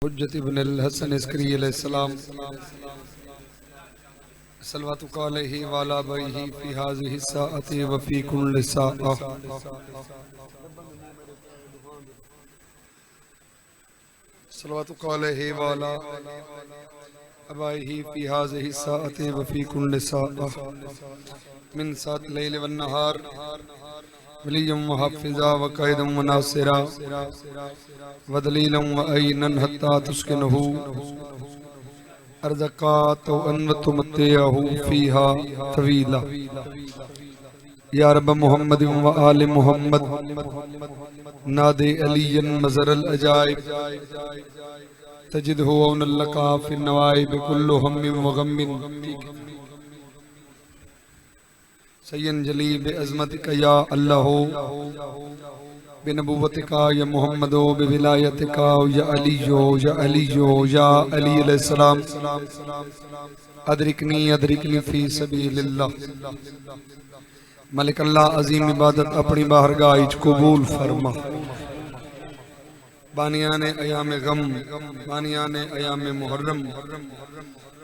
हुज्जत इब्न अल-हसन अस्करी अलैहिस्सलाम सल्लल्लाहु अलैहि व अला आलिहि फी हाज़िहि साअति व फी कुल्लि साअह सल्लल्लाहु अलैहि व अला आलिहि फी हाज़िहि साअति व फी कुल्लि साअह मिन साअत लैल व नहार वलियम व हाफिज़ा व क़ाइदम व नासिरा व दलीलम व अयनन हत्ता तुस्किनहु अर्ज़क़ात व अनवतुमत्तिअहु फ़ीहा तवीला या रब मुहम्मद व आले मुहम्मद नादे अलीयन मज़रल अजाइब तजिदहु अवनल लका फ़िन नवाइब कुल्लु हम्मिन व गम्मिन सय्यन जली बेअज़मतिका या अल्लाह बिनबुव्वतिका या मुहम्मदो बिविलायतिका या अलीयो या अली अलैहिस्सलाम अदरिकनी फी सबीलिल्लाह। मलिक अल्लाह अजीम इबादत अपनी बारगाह विच कबूल फरमा। बानियाने अयाम गम बानियाने अयाम मुहर्रम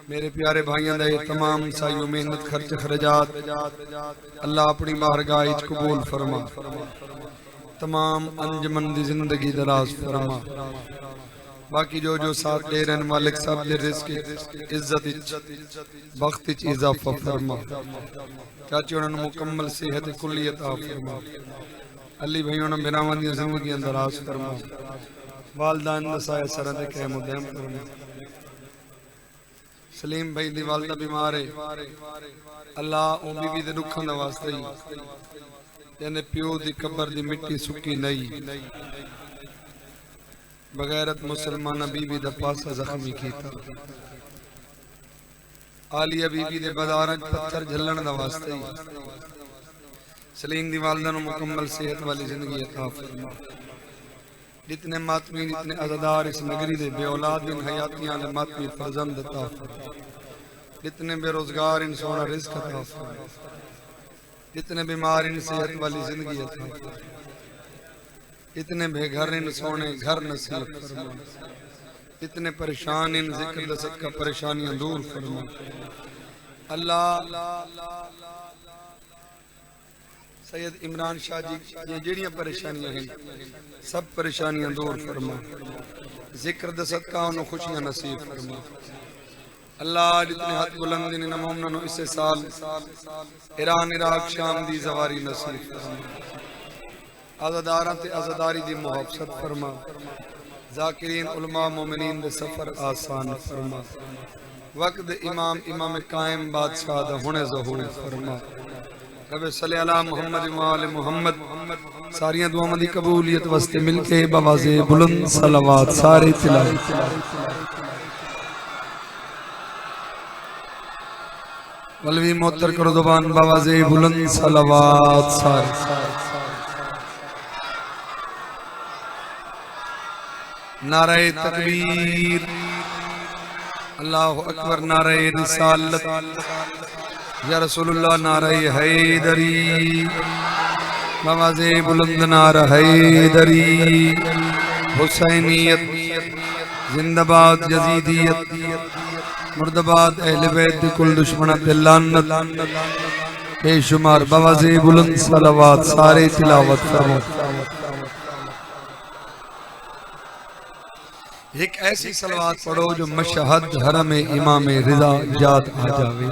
मेरे प्यारे भाइयों ने तमाम साइयों मेहनत खर्च खर्जात अल्लाह अपनी बारगाह विच कबूल फरमा। तमाम अंजमन दी जिंदगी दराज फरमा। बाकी जो जो साथ दे रहे मालिक सब दे रिज़्क़ इज्जत वक्त विच इजाफा फरमा। चाचे उन्होंने मुकम्मल सेहत कुल्ली अता फरमा। अली भाइयों ने बिरावां दी जिंदगी दराज फरमा। वालदान दा साया सरां ते क़याम दायम फरमा। सलीम भाई दी वालदा बीमार है अल्लाह ओ बीवी दे दुखां दा वास्ते ही यानी प्यो दी कब्र दी मिट्टी सुकी नहीं बगैरत मुसलमान बीवी दा पासा जख्मी कीता। आलिया बीवी दे बदारज पत्थर झल्लण दा वास्ते ही सलीम दी वालदा नु मुकम्मल सेहत वाली जिंदगी अता फरमा। जितने मातमी जितने अज़ादार इस नगरी दे बे औलाद बिन हयातियां दे मातमी फर्जंद अता फरमा। जितने बेरोजगार इन सोना रिज़्क़ अता फरमा। जितने बीमार इन सेहत वाली जिंदगी अता फरमा। जितने बेघर इन सोने घर नसीब फरमा। जितने परेशान इन जिक्र द सदका परेशानियां दूर फरमा। अल्लाह सैयद इमरान शाह जी ये जड़ियां परेशानियां हैं सब परेशानियां दूर फरमा। जिक्र द सदका उन्हें खुशियां नसीब फरमा। अल्लाह जितने हाथ बुलंद इन मोमनों इस साल ईरान इराक शाम दी जवारी नसीब फरमा। आज़ादारां ते आज़ादारी दी मुहब्बत फरमा। ज़ाकिरीन उलमा मोमिनीन दे सफर आसान फरमा। वक्त इमाम इमाम कायम बादशाह दा हुने ज़हूर फरमा। रब्बे सल्ले अला मुहम्मद व आले मुहम्मद सारियां दुआवां दी कबूलियत वास्ते मिलके बवाज़े बुलंद सलावत सारे तिलावत वलवी मोहतर करो ज़ुबान बवाज़े बुलंद सलावत सारे। नारे तकबीर अल्लाहु अकबर। नारे रिसालत या रसूलुल्लाह। नारे हैदरी बवाज़े बुलंद नारा हैदरी। हुसैनियत जिंदाबाद। यजीदियत मुर्दाबाद। अहले बैत कुल दुश्मन ते लानत बेशुमार बवाज़े बुलंद सलावत सारे तिलावत फरमा। एक ऐसी सलवात पढ़ो जो मशहद हरम इमाम रिज़ा याद आ जावे।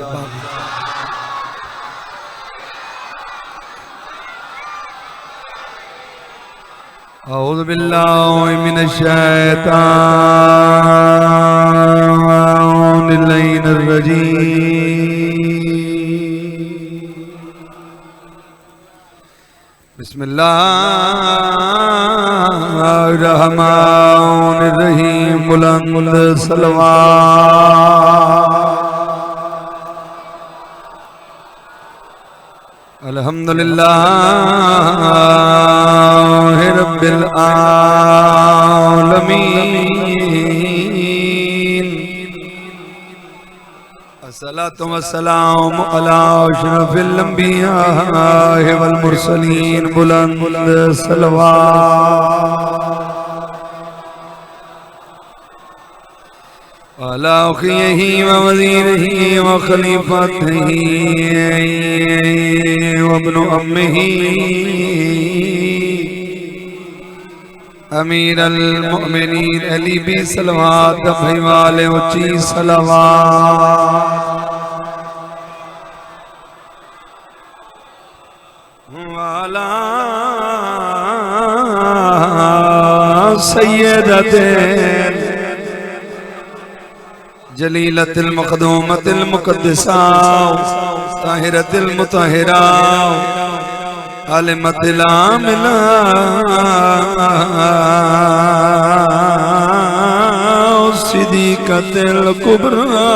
औज़ु बिल्लाहि मिनश शैतानिर रजीम। बिस्मिल्लाहिर्रहमानिर्रहीम। बुलंद सलवात। अल्हम्दुलिल्लाहि रब्बिल आलमीन। अस्सलातु वस्सलामु अला अशरफिल अंबिया वल मुरसलीन। बुलंद सलवात। वाला उखियही व वज़ीरही व खलीफतही व इब्नु अम्मिही अमीर अल मोमिनीन अली भी सलवात भाई वाले ऊंची सलवात वाला सय्यदते जलीलतिल मखदूमतिल मुक़द्दिसा ताहिरतिल मुताहिरा आलिमतिल आमिला सिद्दीक़तिल कुबरा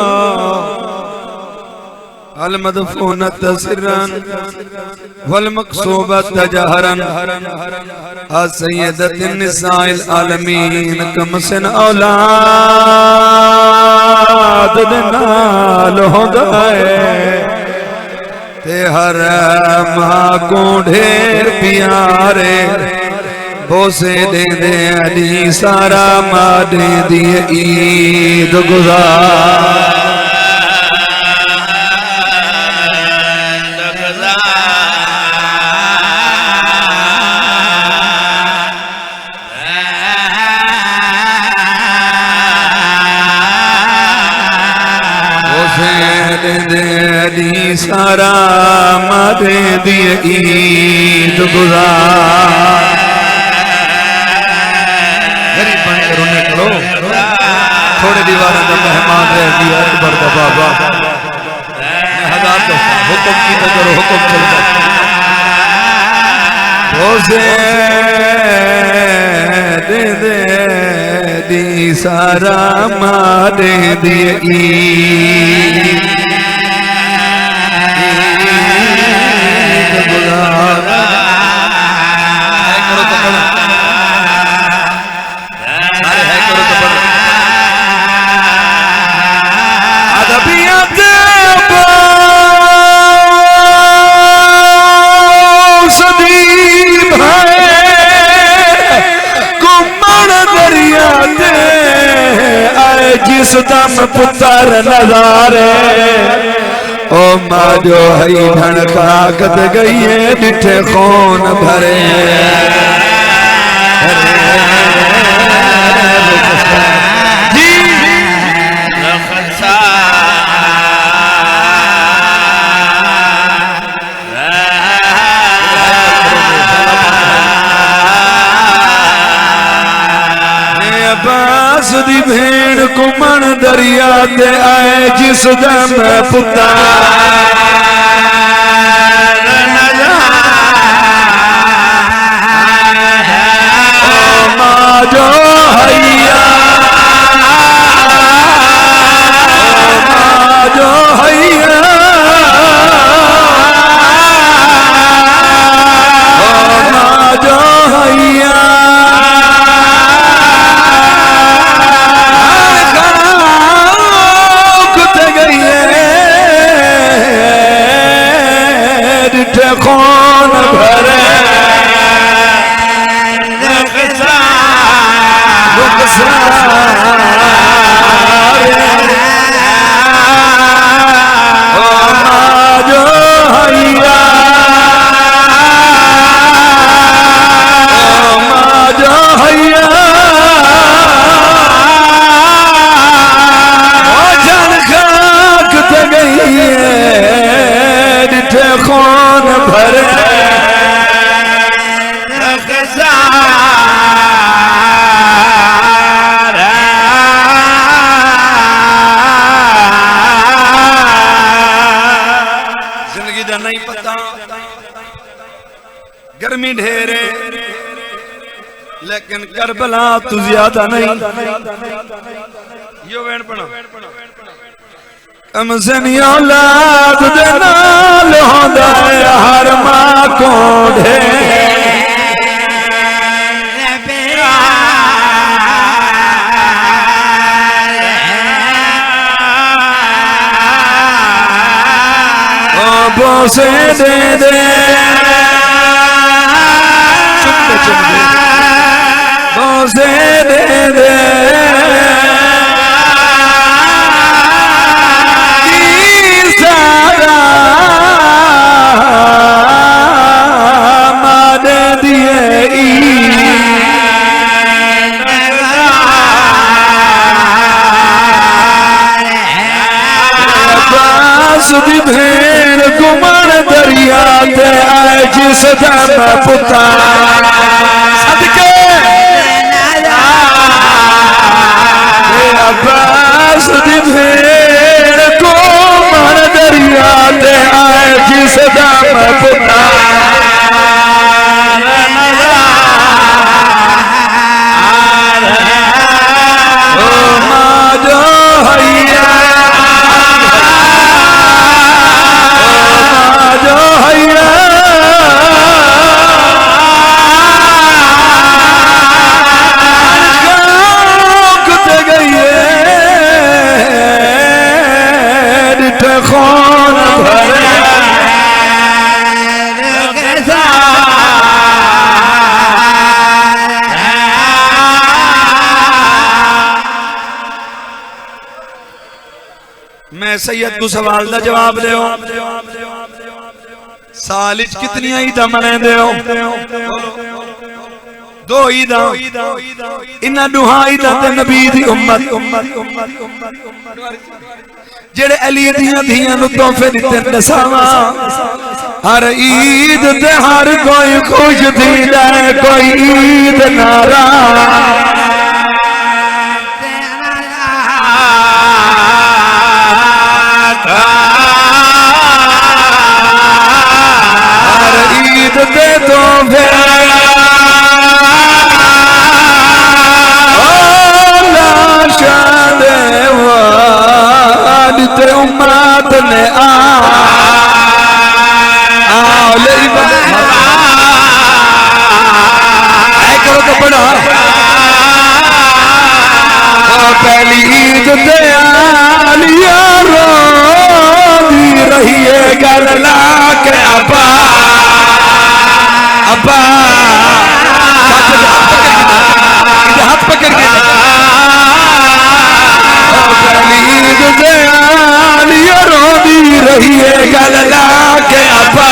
अल मदफूनत सिरन वल मक़सूबत जहरन सय्यदतिन निसाइल आलमीन कमसन औलाद दे नाल होंदा है ते हर मां को ढेर प्यारे बोसे दे दे अली सारा मादे दी ईद गुज़ार सारा मादे दिए ईद गुज़ार गरीब बन कर उन्हें करो थोड़े दीवारों का मेहमान रह दिया अकबर का बाबा हजार दफा हुक्म की तो करो हुक्म चलता रोज़े दे दे दी सारा मादे दिए ईद जिस दम पुत्र नजारे ओ माँ जो हई धन खाकत गई है डिठे खून भरे दी भेड़ कुमन दरिया ते आए जिस दम पुता माँ जो हैया माँ जो हैया माँ जो हैया कौन भरे जो हैया जो हैया जन खाक ते गई डिठे कौन भरे जिंदगी का नहीं पता गर्मी ढेरे लेकिन करबला तू ज्यादा नहीं यो वेण पढ़ो कम से नहीं औलाद दे नाल होंदा है हर मां को ढेर बोसे दे दे बोसे दे दे जिसदा मैं पुता सदके अब्बास दी भेड़ को मन दरिया दे आए जिसदा मैं पुता मैं सैयद को सवाल का जवाब दो साल कितनी ईदा मनाते हो दो ईदा इन्हां दुहा ईदा ते नबी दी उम्मत जेड़े अली दियां धियां नूं तोहफे दिते दसावा हर ईद ते हर कोई खुश थींदा कोई ईद नाराज दे तो उम्मत ने करो तो बड़ा पहली ईद दे आलिया रोदी रही है गल ला के अब्बा अब्बा हाथ पकड़ के ईद दे आलिया रोदी रही है गल ला के अब्बा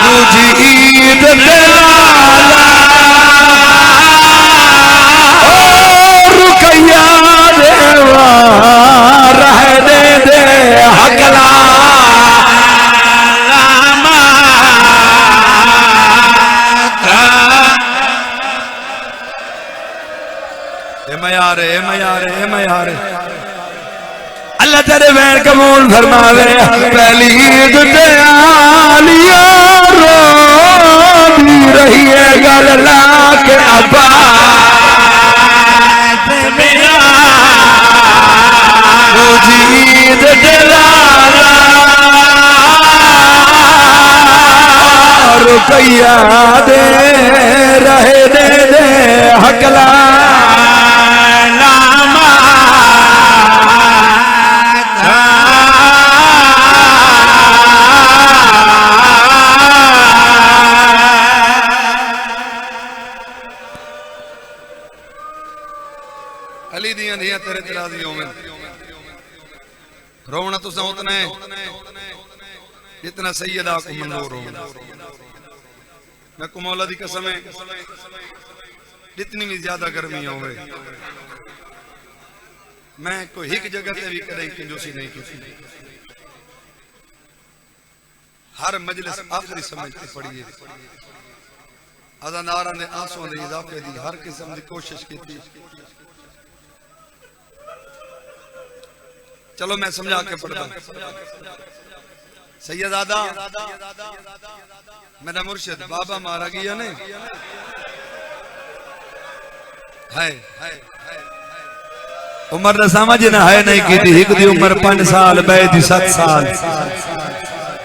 दूजी ईद दे रुकैया देवा रहने दे हकला अल्लाह तेरे वैन कबूल फरमावे पहली ईद ते आलिया रोदी रही है गल ला के अब्बा दूजी ईद ते रुपया दे रहे दे हकला अली दियां धियां तेरे तराजी होवन रोना तो उतना है जितना सैयदा को मंजूर हो मैं को मौला दी कसम है जितनी भी ज्यादा गर्मी होवे मैं कोई एक जगह ते भी कदे कंजूसी नहीं की हर मजलिस आखिरी समझ के पढ़िए अज़ानारा ने आंसुओं दे इजाफे दी हर किस्म दी कोशिश की थी चलो मैं समझा के पढ़ता सैयदादा मेरा मुर्शिद बाबा मारा गया ने है उम्र दा समझ ना है नहीं की एक दी उम्र 5 साल बे दी 7 साल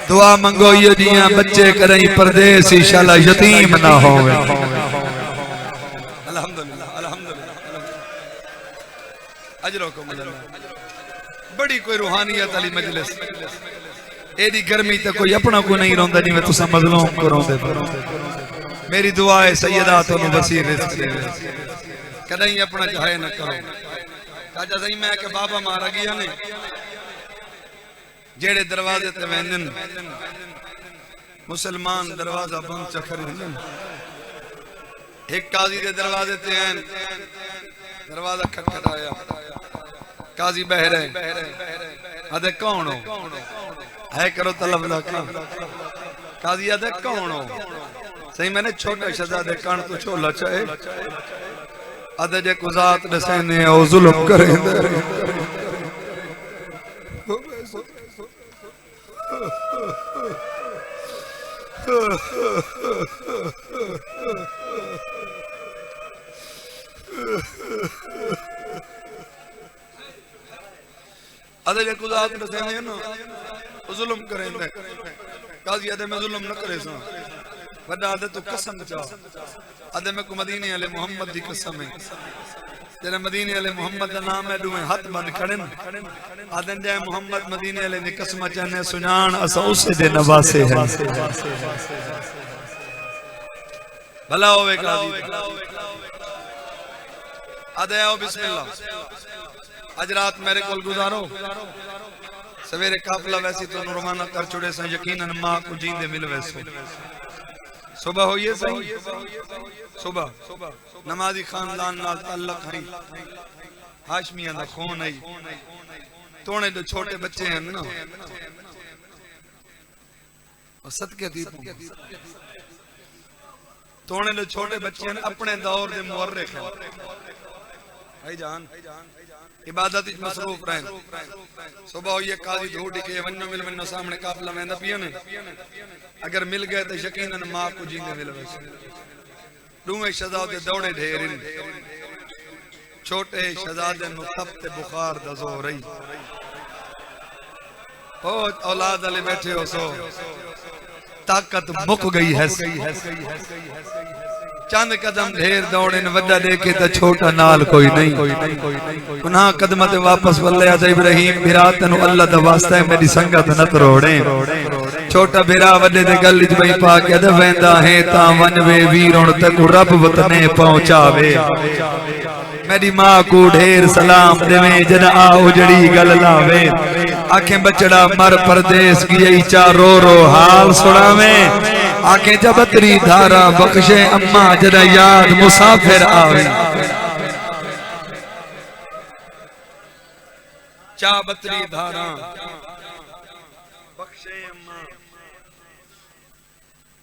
दुआ मंगो ये जियां बच्चे करई परदेस इंशाअल्लाह यतीम ना होवे अल्हम्दुलिल्लाह अल्हम्दुलिल्लाह अजरकुम अल्लाह बड़ी कोई रूहानियत वाली मजलिस एदी गर्मी ते कोई अपना को नहीं रोंदा जिवें तुसा मजलूम को रोंदे मेरी दुआ है सैयदा तोनु वसीर रिज़्क़ देवे कदई अपना चाहे न करो काजा सही मैं के बाबा मारा गया ने जेड़े दरवाजे ते वेंदन मुसलमान दरवाजा बंद चखर वेंदन एक काजी दे दरवाजे ते हैं दरवाजा खटखटाया काजी बह रहे अदे कौन हो है करो तलब दा काम काजी आदे कौन हो सही मैंने छोटे शहजादे कान तो छोला चाहे आदे जे कुजात दसेने ओ जुल्म करेंदे आदे जे कुजात दसेने ना जुल्म करेंदे काजी आदे में जुल्म न करे सा वड्डा आदे तो कसम चा आदे में को मदीने वाले मोहम्मद दी कसम है तेरे मदीने वाले मोहम्मद दा नाम है दुए हाथ बंद खड़न आदन जाए मोहम्मद मदीने वाले दी कसम चाने सुनान असा उसे दे नवासे है भला होवे काजी आदे आओ बिस्मिल्लाह आज रात मेरे कोल गुजारो सवेरे काफिला वैसी तो रवाना कर छुड़े सा यकीनन मां को जींदे मिल वैसे सुबह होइए सही सुबह नमाजी खानदान नाल ताल्लुक है हाशमिया दा खून है तोने जो छोटे बच्चे हैं ना और सदके दी तोने जो छोटे बच्चे हैं अपने दौर दे मुअर्रिख हैं भाई जान इबादत विच मसरूफ रहन सुबह होइए काजी ढूंढ के वन्नो मिल वन्नो सामने काफिला वेंदा पियो ने अगर मिल गए तो यकीनन मां को जींदे मिल वैसे दूवे शहजादे दौड़े ढेरिन छोटे शहजादे नु तप ते बुखार दा जोर रही ओ औलाद वाले बैठे हो सो ताकत मुक गई है चंद कदम ढेर दौड़े वड्डा देखे तो छोटा नाल कोई नहीं पुनः कदम ते वापस वल्ले आजा इब्राहिम बिरा तनु अल्लाह दा वास्ता है मेरी संगत न तरोड़े छोटा बिरा वड्डे दे गल विच बई पा के अद वेंदा है ता वनवे वीरों तक रब वतने पहुंचावे मेरी मां को ढेर सलाम देवे जन आ उजड़ी गल लावे आंखें बचड़ा मर परदेस की चा रो रो हाल सुनावे आके जबतरी धारा बख्शे अम्मा जरा याद मुसाफिर आवे चा बतरी धारा बख्शे अम्मा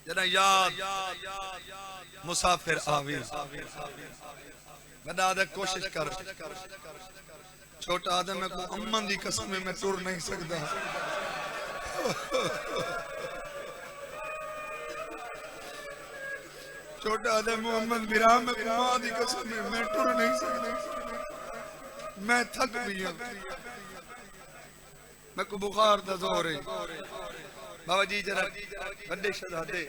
जरा याद मुसाफिर आवे बड़ा दे कोशिश कर छोटा आदम है को अम्मा दी कसम में टुर नहीं सकता छोटा आदम मोहम्मद बिरा में मां दी कसम में टुर नहीं सकता मैं थक गई हूं मैं को बुखार दा जोर है बाबा जी जरा बड़े शहजादे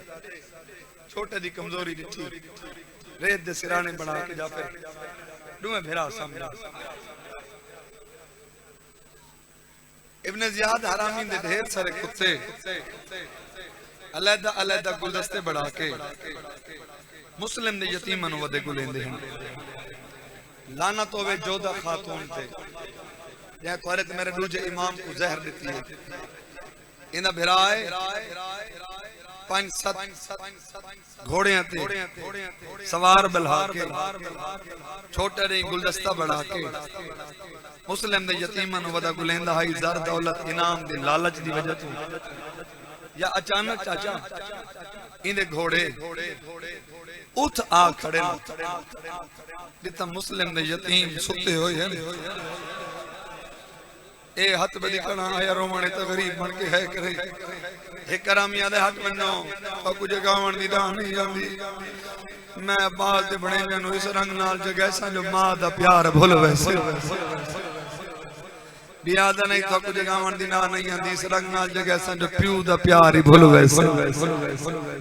छोटे दी कमजोरी दिखी रेत दे सिराने बना के जा फिर दुए भेरा सामने इब्ने जियाद हरामी दे ढेर सारे कुत्ते अलग अलग गुलदस्ते बढ़ा के मुस्लिम दे यतीमां नु वदे गुलेंदे हैं लानत होवे जोधा खातून ते जे तोरे ते मेरे दूजे इमाम को जहर देती है इना भिराए 5-7 घोड़े ते सवार बल्हा के छोटे रे गुलदस्ता बढ़ा के मुस्लिम दे यतीमां नु वदा गुलेंदा है जर दौलत इनाम दे लालच दी वजह तो या अचानक चाचा इंदे घोड़े उठ आ खड़े जितना मुस्लिम दे यतीम सुते होए हैं ए हथ बदी कणा आया रोमणे तो गरीब बन के है करे एक करामिया दे हक मन्नो तो कुछ गावण दी दान नहीं जांदी मैं बाल ते बणे नु इस रंग नाल जगैसा जो मां दा प्यार भूल वैसे बियादा नहीं तो कुछ गावण दी ना नहीं आंदी इस रंग नाल जगैसा जो प्यू दा प्यार ही भूल वैसे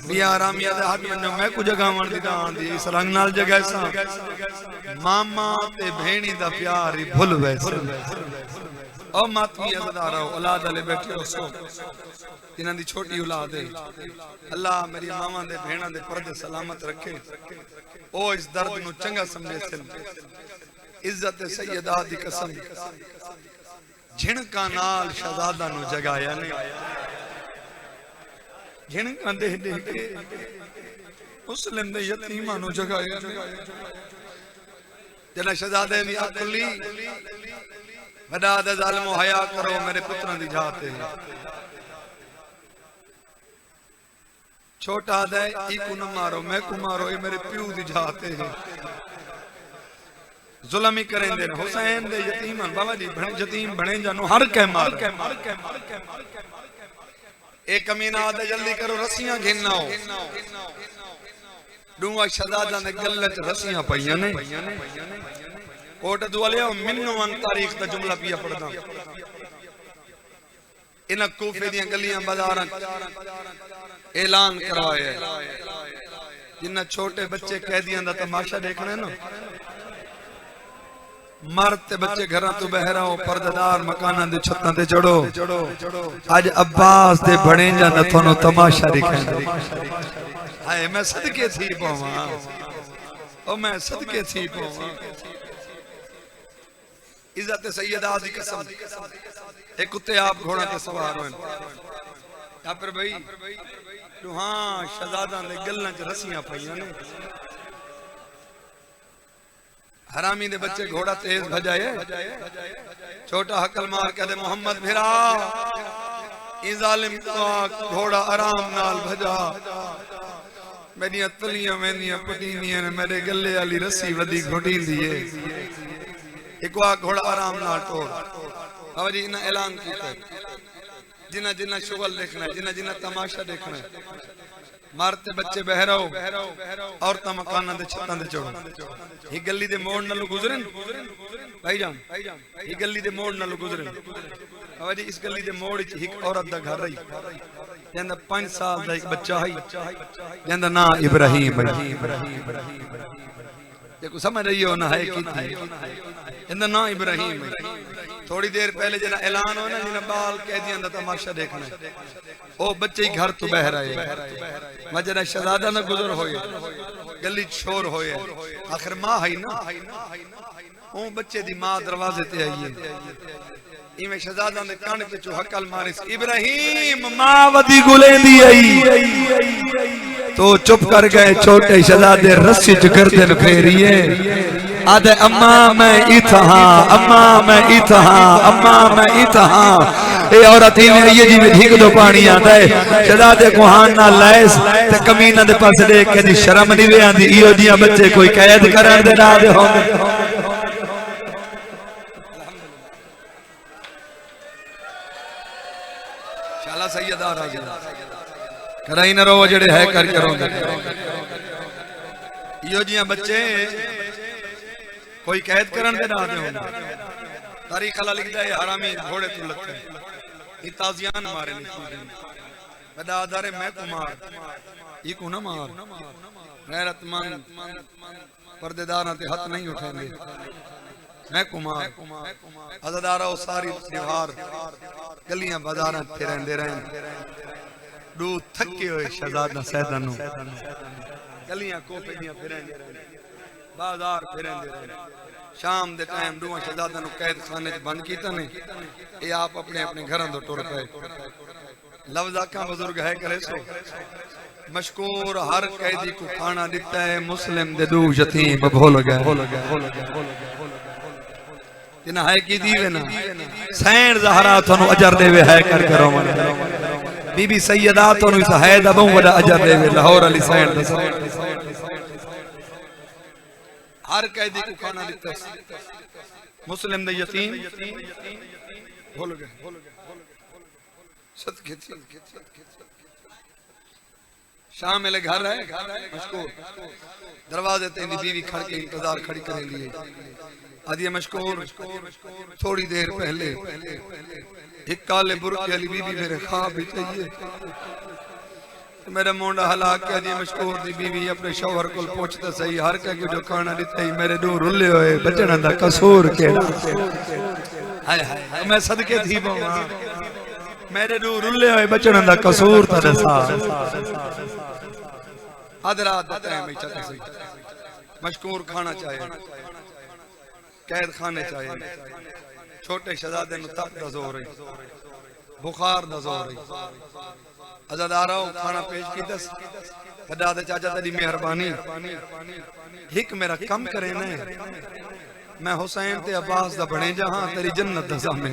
बिया रामिया दे हक मन्नो मैं कुछ गावण दी दान दी इस रंग नाल जगैसा मामा ते भेणी दा प्यार ही भूल वैसे ओ मातमी अज़दारो औलाद वाले बैठे हो सो जिन्हां दी छोटी औलाद है अल्लाह मेरी मावां दे भेणां दे पर्दे सलामत रखे ओ इस दर्द नु चंगा समझे सन इज्जत सैयदा दी कसम झिणका नाल शहजादा नु जगाया ने झिणका दे दे के मुस्लिम दे यतीमां नु जगाया ने जना शहजादे दी अकली बड़ा दे जालिमो हया करो मेरे पुत्रां दी जात है छोटा दे इको न मारो मैं को मारो ये मेरे प्यू दी जाते हैं जुल्म ही करेंदे न हुसैन दे यतीम बाबा जी यतीम बने जानो हर के मार एक कमीना आदे जल्दी करो रस्सियां घेनाओ दूआ शहजादा ने गल च रस्सियां पईयां ने कोट दुआले मिन्नो अन तारीख दा जुमला पिया पढ़दा इन कूफे दी गलियां बाजारां ऐलान करवाया जिन्ना छोटे बच्चे कैदियां दा तमाशा देखना है ना मरते बच्चे घरां तो बहरा हो पर्देदार मकानां दे छत्तां ते चढ़ो आज अब्बास दे बणे जा न थोनो तमाशा दिखांदे हाय मैं सदके थी पावां ओ मैं सदके थी पावां इज्जत सैयदा दी कसम एक कुत्ते आप घोड़ा ते सवार होन या फिर भाई तू हां शहजादा दे गल्लां च रस्सियां पईयां ने हरामी दे बच्चे घोड़ा तेज भजाए छोटा हकल मार के दे मोहम्मद फिरा ई जालिम को घोड़ा आराम नाल भजा मेरी तलियां वेंदियां पटीनियां ने मेरे गले वाली रस्सी वदी घोटींदी है एक घोड़ा आराम नाल तोड़ बाबा जी इन्हें ऐलान किया जिन्ना जिन्ना शुगल देखना है जिन्ना जिन्ना तमाशा देखना है मारते बच्चे बहराओ औरतां मकानां दे छत्तां दे चढ़ो ही गली दे मोड़ नालों गुजरन भाईजान ही गली दे मोड़ नालों गुजरन बाबा जी इस गली दे मोड़ च एक औरत दा घर रही जंदा 5 साल दा एक बच्चा है जंदा ना इब्राहिम देखो समझ रही हो ना है की थी जंदा ना इब्राहिम थोड़ी देर पहले जना ऐलान हो ना जिन्हें बाल कैदियां दा तमाशा देखना है ओ बच्चे ही घर तो बह रहे मजना शहजादा न गुजर होए गली शोर होए आखिर मां है ना ओ बच्चे दी मां दरवाजे ते आई है इवें शहजादा ने कान पे चो हकल मारिस इब्राहिम मां वदी गुलेंदी आई तो चुप कर गए छोटे शहजादे रस्सी च गर्दन फेरिए आदे अम्मा मैं इथा अम्मा मैं इथा अम्मा मैं इथा ए औरत ही में ये जी में ढीक दो पानी आंदा है शहजादे को हां ना लैस ते कमीना दे पास देख के दी शर्म नहीं वे आंदी इयो जिया बच्चे कोई कैद करन दे ना दे होंदे शाला सैयदा राजी कराई न रो जेड़े है कर करो इयो जिया बच्चे कोई कैद करन दे ना दे होंदे तारीख अल्लाह लिखदा है हरामी घोड़े तो लथे ई ताजियान मारे नहीं बदा आधारे मैं कुमार ई को ना मार गैरतमंद पर्देदारां ते हाथ नहीं उठाएंगे मैं कुमार अज़ादारा सारी दीवार गलियां बाजारां फिरंदे रहन दू थके होए शहजादा सैदा नु गलियां कोपे दियां फिरंदे रहन बाजार फिरंदे रहन शाम दे टाइम दूआ शहजादा नु कैद खाने च बंद कीता ने ये आप अपने अपने घरां तो टुर पे लफ्ज़ का बुजुर्ग है करे सो मशकूर हर कैदी को खाना दिता है मुस्लिम दे दू यतीम भूल गए तिना है की दीवे ना सैन ज़हरा थानू अजर देवे है कर करो मन बीबी सैयदा थानू इस है दा बहु बड़ा अजर देवे लाहौर अली सैन दा हर कैदी को खाना दिता मुस्लिम दे यतीम भूल गए सदके शाम मेले घर है मशकूर दरवाजे ते बीवी खड़ के इंतजार खड़ी करेंदी है आदि मशकूर थोड़ी देर पहले एक काले बुरके वाली बीवी मेरे ख्वाब भी चाहिए मेरा मुंडा हला के आदि मशकूर दी बीवी अपने शौहर को पूछता सही हर के जो खाना दिता ही मेरे दो रुले होए बचना दा कसूर केड़ा हाय हाय मैं सदके थी बाबा मेरे दो रुले होए बचना दा कसूर ता दसा आदरा देता है मैं चाहता सही मशकूर खाना चाहिए कैद खाने चाहिए छोटे शहजादे नु तप दा जोर है बुखार दा जोर है अज़ादारो खाना पेश कीता बड़ा दे चाचा तेरी मेहरबानी एक मेरा कम करे ने मैं हुसैन ते अब्बास दा बने जहां तेरी जन्नत दा सामने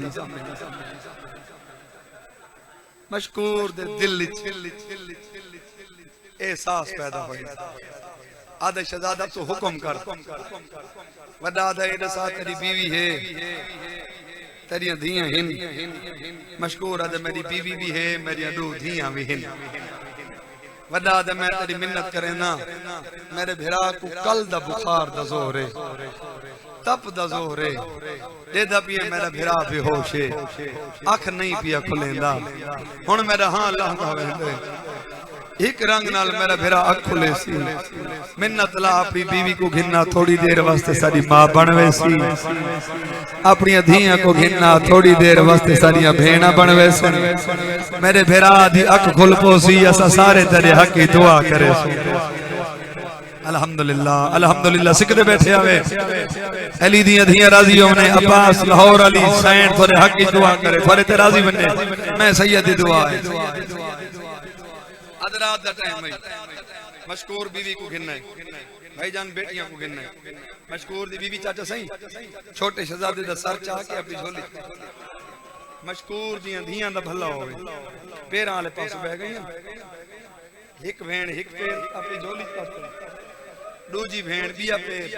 मशकूर दे दिल एहसास पैदा हो आदे शहजादा तो हुक्म कर वड्डा आदे दसा तेरी बीवी है तेरिया धियां हिन मशकूर आदे मेरी बीवी भी है मेरी दो धियां भी हिन वड्डा आदे मैं तेरी मिन्नत करे ना मेरे भिरा को कल दा बुखार दा जोर है तप दा जोर है देदा पिया मेरा भिरा बेहोश है अख नहीं पिया खुलेंदा हुन मेरा हां लांदा वेंदे एक रंग नाल मेरा भिरा अख खुले सी मिन्नत ला अपनी बीवी को घिन्ना थोड़ी देर वास्ते साडी मां बनवे सी अपनी धियां को घिन्ना थोड़ी देर वास्ते साडियां भेणा बनवे सन मेरे भिरा दी अख खुल पोसी असा सारे तेरे हक की दुआ करे अल्हम्दुलिल्लाह अल्हम्दुलिल्लाह सिकदे बैठे आवे अली दी धियां राजी होने अब्बास लाहौर अली सैन थोड़े हक की दुआ करे थोड़े ते राजी बने मैं सैयद दी दुआ है अदरात दा टाइम है मशकूर बीवी को घिनना है भाईजान बेटियां को घिनना है मशकूर दी बीवी चाचा सही छोटे शहजादे दा सर चाह के अपनी झोली मशकूर दी धियां दा भला होवे पैरां वाले पास बह गईयां एक भेण एक पैर अपनी झोली पाते दूजी भेण बिया पैर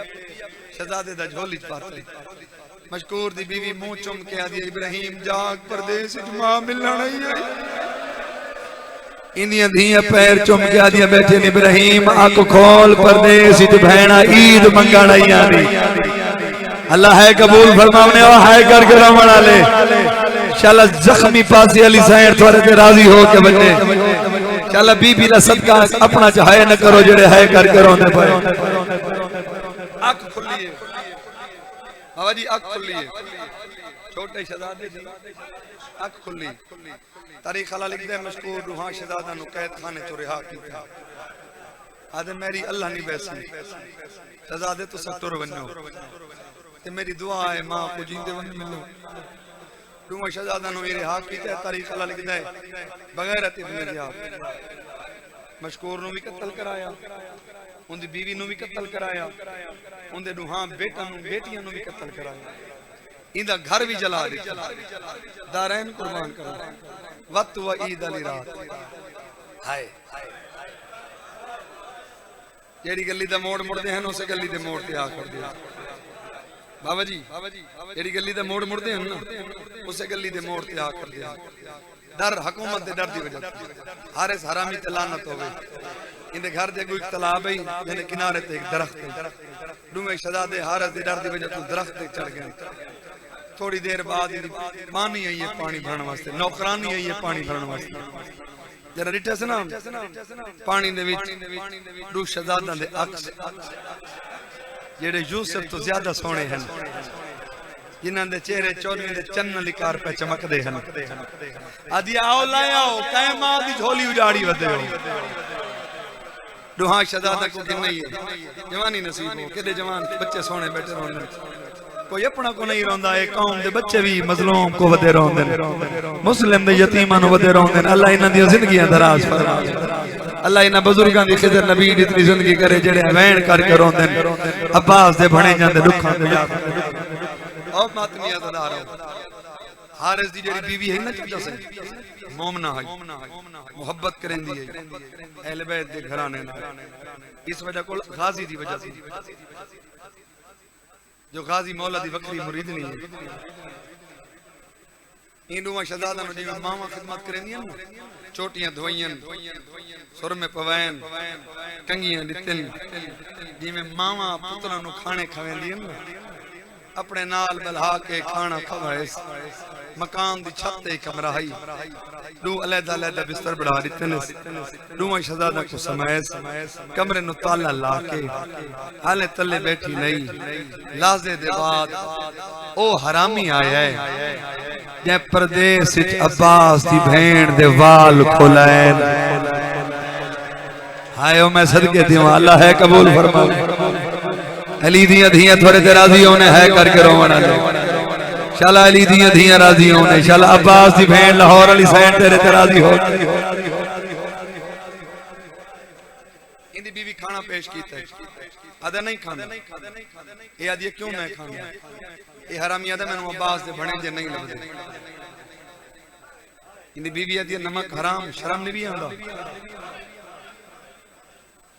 शहजादे दा झोली पाते मशकूर दी बीवी मुंह चुम के आदी इब्राहिम जाग परदेस विच मां मिलना नहीं है इंदियां धियां पैर चुम के आदियां बैठे इब्राहिम आंख खोल परदेस विच भैणा ईद मंगण आईयां दी अल्लाह है कबूल फरमावने ओ है कर रमण वाले शाला जख्मी पासी अली सैन थोड़े ते राजी हो के बच्चे शाला बीबी दा सदका अपना चाहे न करो जेड़े है कर रोंदे पए अख खुली है बाबा जी अख खुली है छोटे शहजादे दी अख खुली तारीख अल्लाह लिखदे मशकूर रूहां शहजादा नु कैद खाने चो रिहा कीता आदे मेरी अल्लाह नहीं बैसी शहजादे तो सब तुर वनो ते मेरी दुआ है मां को जींदे वन मिलो रूहां शहजादा नु रिहा कीता तारीख अल्लाह लिखदा है बगैर इब्न जियाद मशकूर नु भी कत्ल कराया उनदी बीवी नु भी कत्ल कराया उनदे रूहां बेटा नु बेटियां नु भी कत्ल कराया इंदा घर भी जला दिता दारैन कुर्बान करो वक्त व ईद अली रात हाय जेड़ी गली दा मोड़ मुड़दे हैं उस गली दे मोड़ ते आ कर दिया बाबा जी जेड़ी गली दा मोड़ मुड़दे हैं ना उस गली दे मोड़ ते आ कर दिया डर हुकूमत दे डर दी वजह हारिस हरामी ते लानत होवे इंदे घर दे कोई तालाब है यानी किनारे ते एक दरख्त है दुमे शहजादे हारिस दे डर दी वजह तो दरख्त ते चढ़ गए थोड़ी देर बाद पानी आई है पानी भरने वास्ते नौकरानी आई है पानी भरने वास्ते जरा डिटे से ना पानी दे विच दो शहजादा दे अक्स जेड़े यूसुफ तो ज्यादा सोहने हैं जिन्हां दे चेहरे चोरी दे चन्न लिकार पे चमकदे हैं आदि आओ लाए आओ कै मां दी झोली उजाड़ी वदे हो दुहा शहजादा को कि नहीं है जवानी नसीब हो केदे जवान बच्चे सोहने बैठे रोंदे कोई अपना को नहीं रोंदा है कौम दे बच्चे भी मजलूम को वदे रोंदे मुस्लिम दे यतीमां नु वदे रोंदे अल्लाह इन्हां दी जिंदगियां दराज फरमावे अल्लाह इन्हां बुजुर्गां दी खिदर नबी दी इतनी जिंदगी करे जेड़े वैण करके रोंदे अब्बास दे बणे जांदे दुखां दे याद ओ मातमिया दा रहो हारिस दी जेड़ी बीवी है ना चाचा से मोमना है मोहब्बत करेंदी है अहले बैत दे घराने नाल इस वजह को गाजी दी वजह से जो गाजी मौला दी वक्री मुरीद नहीं है इंदू शहजादा नु जिवें मावा खिदमत करेंदियां ना चोटियां धोइयां सुर में पवैन कंगियां दितन जिवें मावा पुत्रां नु खाने खवेंदियां ना अपने नाल बलहा के खाना खवाए मकान दी छत ते कमरा है दो अलग-अलग बिस्तर बढ़ा दिते ने दो शहजादा को समायस कमरे नु ताला ला के हाले तले बैठी नहीं लाजे दे बाद ओ हरामी आया है जे परदेस विच अब्बास दी भेण दे वाल खोलैन हाय ओ मैं सदके देवां अल्लाह है कबूल फरमावे अली दियां धियां थोड़े ते राजी होने है करके रोवण वाले शाला अली दियां धियां राजी होने शाला अब्बास दी भेण लाहौर अली सैन तेरे ते राजी हो इंदी बीवी खाना पेश कीता आदा नहीं खांदा ए आदी क्यों मैं खांदा ए हरामी आदा मैनू अब्बास दे बणे जे नहीं लगदे इंदी बीवी आदी नमक हराम शर्म नहीं भी आंदा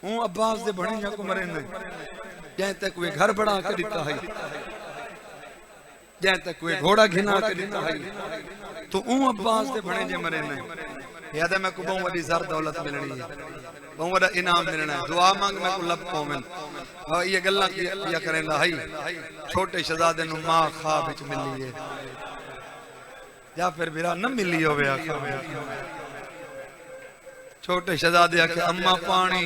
हूँ अब्बास दे बने जा को मरे न जै तक वे घर बना के दिता है जै तक वे घोड़ा घिना के दिता है तो हूँ अब्बास दे बने जे मरे न याद है मैं को बहुत बड़ी ज़र दौलत मिलनी है बहुत बड़ा इनाम मिलना है दुआ मांग मैं को लब पावन ये गल्ला किया करेंदा है छोटे शहजादे नु मां ख्वाब विच मिली है या फिर मेरा न मिली होवे छोटे शहजादे आखे अम्मा पानी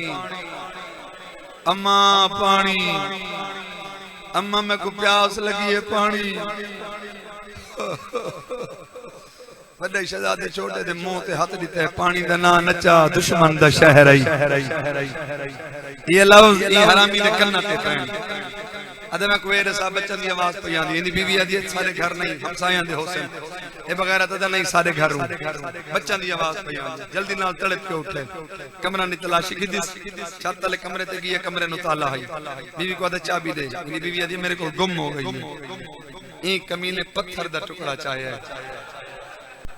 अम्मा मैं को प्यास लगी है पानी बड़े शहजादे छोटे दे मुंह ते हाथ दिते पानी दा ना नचा दुश्मन दा शहर आई ये लफ्ज ये हरामी दे कन्ना ते पैण अदे मैं कोई रसा बच्चन दी आवाज पई आंदी इंदी बीवी आदी सारे घर नहीं हमसायां दे हुसैन ए बगैर तदा नहीं सारे घर बच्चन दी आवाज पई आंदी जल्दी नाल तड़प के उठे कमरा नी तलाशी की छत तले कमरे ते गई कमरे नु ताला है बीवी को आदे चाबी दे इंदी बीवी आदी मेरे को गुम हो गई है ई कमीने पत्थर दा टुकड़ा चाहे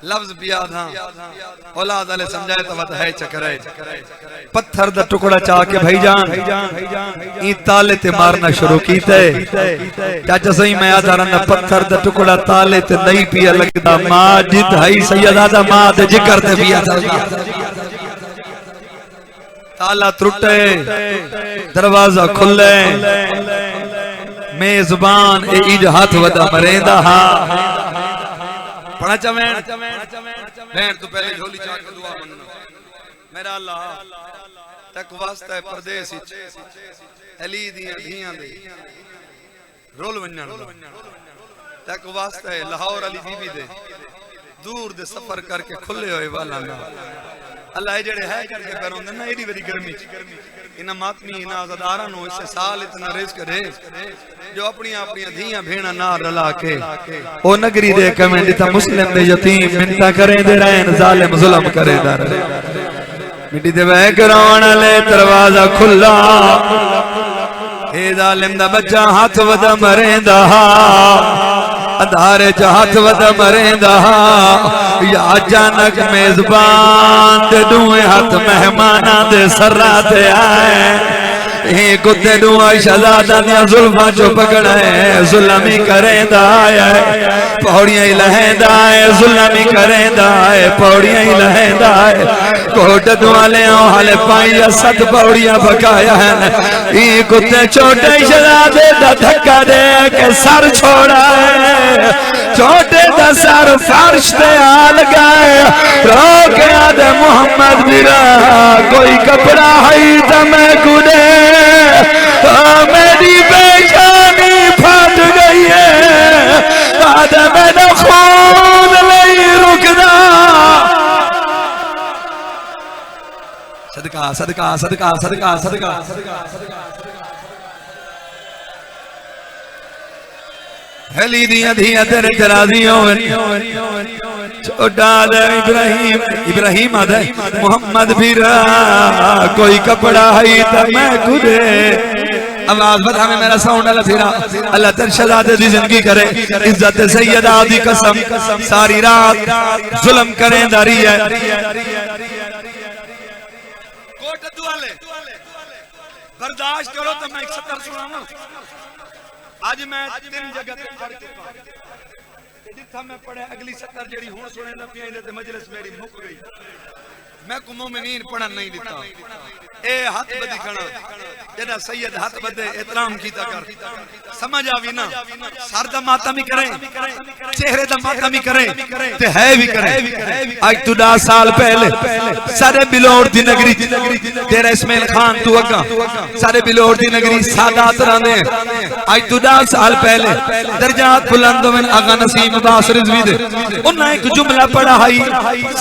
लफ्ज बिया था औलाद वाले समझाए तो वत है चकरे पत्थर दा टुकड़ा चा के भाईजान ई ताले ते मारना शुरू कीते चाचा सही मैं आधा रन पत्थर दा टुकड़ा ताले ते नहीं पिया लगदा माजिद है सैयदा दा मां दे जिक्र ते पिया ताला टूटे दरवाजा खुले मेजबान ए इज हाथ वदा मरेंदा हा पढ़ा चवें बहन तो पहले झोली चाक दुआ मनना मेरा अल्लाह तक वास्ता है परदेस विच अली दी धियां दे रोल वणन तक वास्ता है लाहौर अली बीबी दे दूर दे सफर करके खुले होए वाला ना अल्लाह जेड़े है करके करोंदे ना एडी बड़ी गर्मी इना मातमी इना आजादारां नु इस साल इतना रिस्क दे जो अपनी अपनी धियां भेणा ना रला के ओ नगरी दे कमेंट ता मुस्लिम दे यतीम मिन्नता करे दे रहन जालिम जुल्म करे दे मिट्टी दे वह करावण ले दरवाजा खुला ए जालिम दा बच्चा हाथ वदा मरेंदा अंधारे च हाथ वदा मरेंदा या अचानक मेजबान दे दुए हाथ मेहमाना दे सररा ते आए कुत्ते शहजादा दिया जुल्फा चो पकड़ा है जुल्मी करेंदा है पौड़ियां ही लहेंदा है जुल्मी करेंदा है पौड़ियां ही लहेंदा है कोट दुआले हाले पाई या सत पौड़ियां पकाया है ई कुत्ते छोटे शहजादे दा धक्का दे के सर छोड़ा है छोटे दा सर फर्श ते आ लगाए रोक आदे मोहम्मद बिरा कोई कपड़ा है तो मैं गुदे मेरी बेजानी फट गई है आदे मेरा खून नहीं रुकना सदका सदका सदका सदका सदका हली दिया धिया तेरे जराजियों छोटा इब्राहिम इब्राहिम आदे मोहम्मद बिरा कोई कपड़ा है तो मैं खुदे आवाज बता में मेरा साउंड अल्लाह फिरा अल्लाह तेरे शहजादे दी जिंदगी करे इज्जत सैयदा दी कसम सारी रात जुल्म करें दारी है कोट दुआले बर्दाश्त करो तो मैं एक सतर सुनाऊंगा आज मैं तीन जगह पे पढ़ चुका जिथा मैं पढ़े अगली सतर जेड़ी हुन सुनेंदा पिया इंदे ते मजलिस मेरी मुक गई मैं को मोमिनीन पढ़न नहीं दिता ए हाथ बदी खड़ा जेड़ा सैयद हाथ बदे एहतराम कीता कर समझ आवी ना सर दा मातम ही करे चेहरे दा मातम ही करे ते है भी करे आज तो 10 साल पहले सारे बिलोर दी नगरी तेरा इस्माइल खान तू अगा सारे बिलोर दी नगरी सादात रहंदे आज तो 10 साल पहले दर्जात बुलंद में आगा नसीम अब्बास रिजवी दे उन्हें एक जुमला पढ़ा है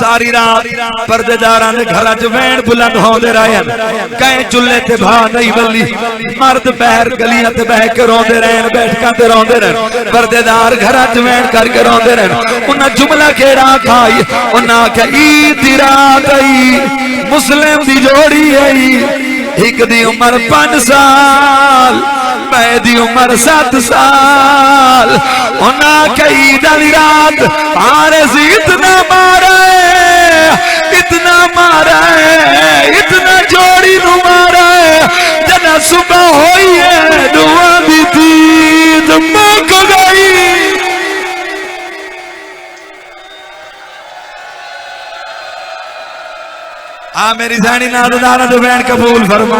सारी रात पर्देदारां दे घरां च वैण बुलंद होंदे रहन कई चुल्ले ते भा नहीं बल्ली मर्द बहर गलियां ते बह के रोंदे रहन बैठकां ते रोंदे रहन पर्देदार घरां च वैण करके रोंदे रहन उन्हें जुमला केड़ा खाई उन्हें के ईद दी रात आई मुस्लिम दी जोड़ी आई एक दी उम्र 5 साल मैं दी उम्र 7 साल उन्हें के ईद दी रात आरे सी इतना मारा है इतना जोड़ी नु मारा है ना सुबह होई है दुआ दी दीद मुक गई। आ मेरी ज़ैनी नाज़दारा तो बहन कबूल फरमा,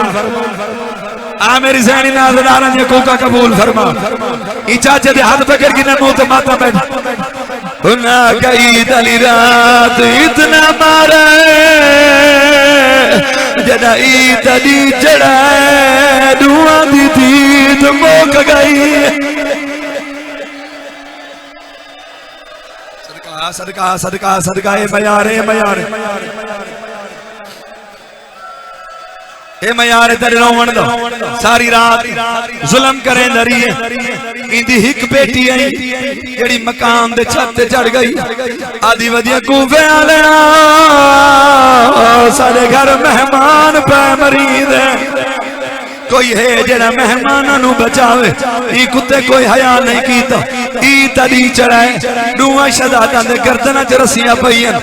आ मेरी ज़ैनी नाज़दारा ने कोका कबूल फरमा। ई चाचे दे हाथ पकड़ के ना मुंह ते माथा बैठ ना कई दली रात इतना मारे जदा ई दली चढ़ा दुआ दी दीद मुक गई। सदका सदका सदका सदका ए मयारे मयारे ए मयारे तेरे रोवण दो सारी रात जुल्म करे दरी इंदी हिक बेटी आई जेड़ी मकान दे छत ते चढ़ गई। आदि वदिया कूफे वाले सारे घर मेहमान पे मरीद है। कोई है जेड़ा मेहमाना नु बचावे। ई कुत्ते कोई हया नहीं कीता। ई तड़ी चढ़ाए दुआ शहादत दे गर्दना च रस्सियां पईयां।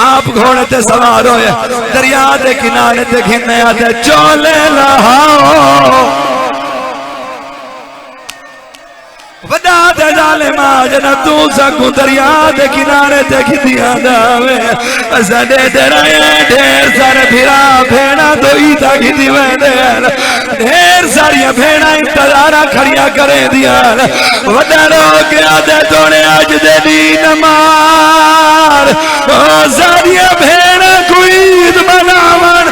आप घोड़े ते सवार होया दरिया दे किनारे ते घिन्ने आते चोले लहाओ वदा दे जालिमा जना तू सकू दरिया दे किनारे ते खिदिया दावे असदे दराए ढेर सारे फिरा भेड़ा दोई ता खिदी वेंदे ढेर सारिया भेड़ा इंतजारा खड़िया करे दिया वदा रो के आदे तोने आज दे दीन मार ओ सारिया भेड़ा कोई ईद मनावन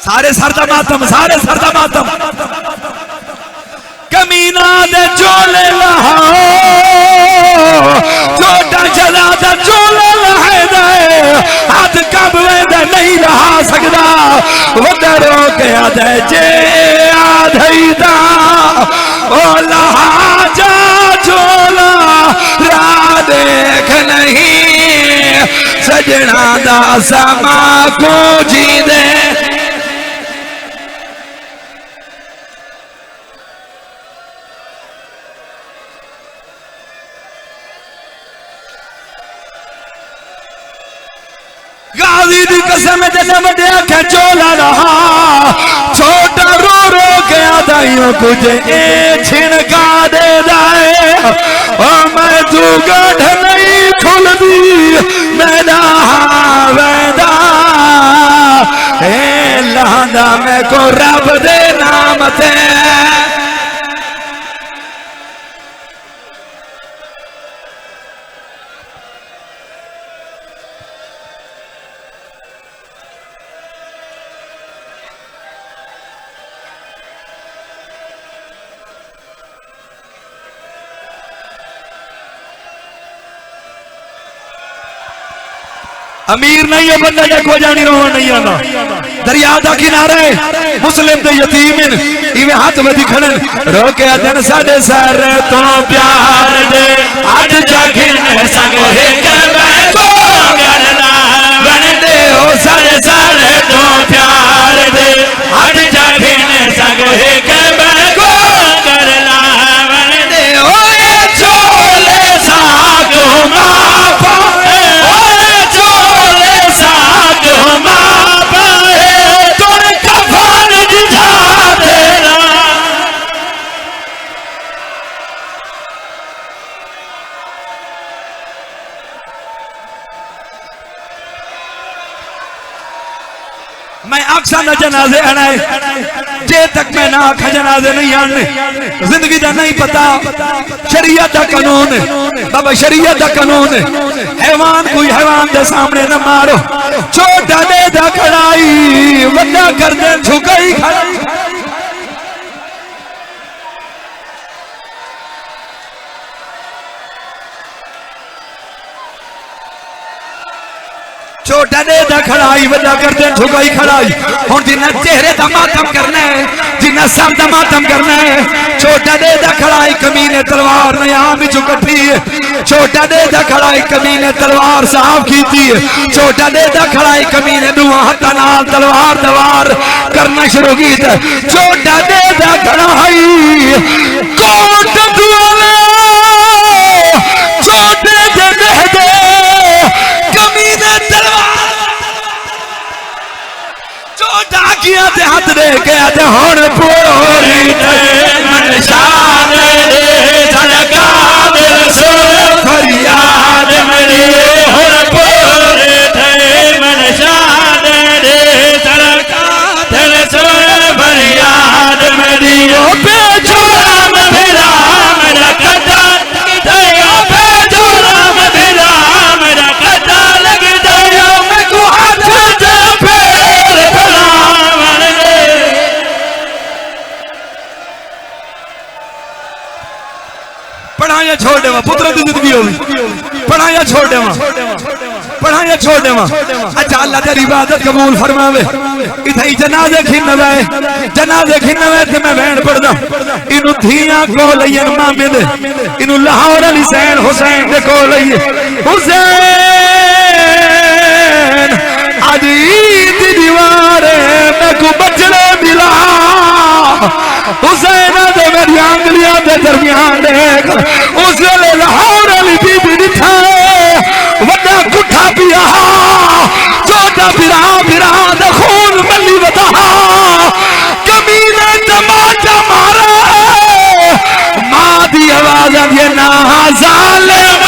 सारे सरदा मातम सारे सरदा मातम कमीना दे चोले लहाओ छोटा चला दे चोले लहे दे हाथ कब वेंदे नहीं रहा सकदा वदरो के आदे जे आधई दा ओ लहा जा चोला रा देख नहीं सजना दा समा को जी दे। गाजी दी कसम जन्म दे के चोला रहा छोटा रो रो के आदाइयों कुछ ए छिणका दे दाए ओ मैं तू गढ़ नहीं खुलदी मैदा वेदा ए लांदा मैं को रब दे नाम ते अमीर नहीं है बंदा को जानी रोवन नहीं आना दरिया दा किनारे मुस्लिम दे यतीम इवे हाथ में दिखण रो के दिन साडे सर तो प्यार दे आज जागिन संग है के मैं को करना बन दे ओ साडे सर तो प्यार दे आज जागिन संग है के मैं को करना बन दे ओ ये चोले सागो माफा मैं अक्सर न जनाजे आने जे तक मैं ना आखा जनाजे नहीं आने जिंदगी का नहीं पता शरीयत का कानून बाबा शरीयत का कानून हैवान कोई हैवान के सामने न मारो छोटा दे दा खड़ाई वड्डा कर दे झुकाई खड़ाई छोटा दे दा खड़ाई वड्डा कर दे झुकाई खड़ाई हुण जिन्ना चेहरे दा मातम करना है जिन्ना सर दा मातम करना है छोटा दे दा खड़ाई कमीने तलवार ने आम विच कट्ठी है छोटा दे दा खड़ाई कमीने तलवार साफ कीती है छोटा दे दा खड़ाई कमीने दुआ हत्था नाल तलवार दवार करना शुरू कीता छोटा दे दा खड़ाई कोट दुआले छोटे दे दे कमीने तलवार छोटा किया ते हाथ दे पढ़ा या छोड़ देवा पुत्र की जिंदगी होगी पढ़ा या छोड़ देवा पढ़ा या छोड़ देवा अच्छा अल्लाह तेरी इबादत कबूल फरमावे इथे जनाजे खिनवे ते मैं बहन पढ़दा इनु धियां को लयन मामे दे इनु लाहौर अली हुसैन दे को लइए हुसैन आज ईद दीवारे मैं को बचड़े मिला हुसैन दे मेरी आंगलियां दे दरमियान देख उस वेले लाहौर अली बीबी दिखा वड्डा गुठा पिया छोटा फिरा दे खून मली वधा कमीने टमाटा मारे मां दी आवाज आवे ना जालिम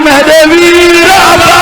मेरे वीर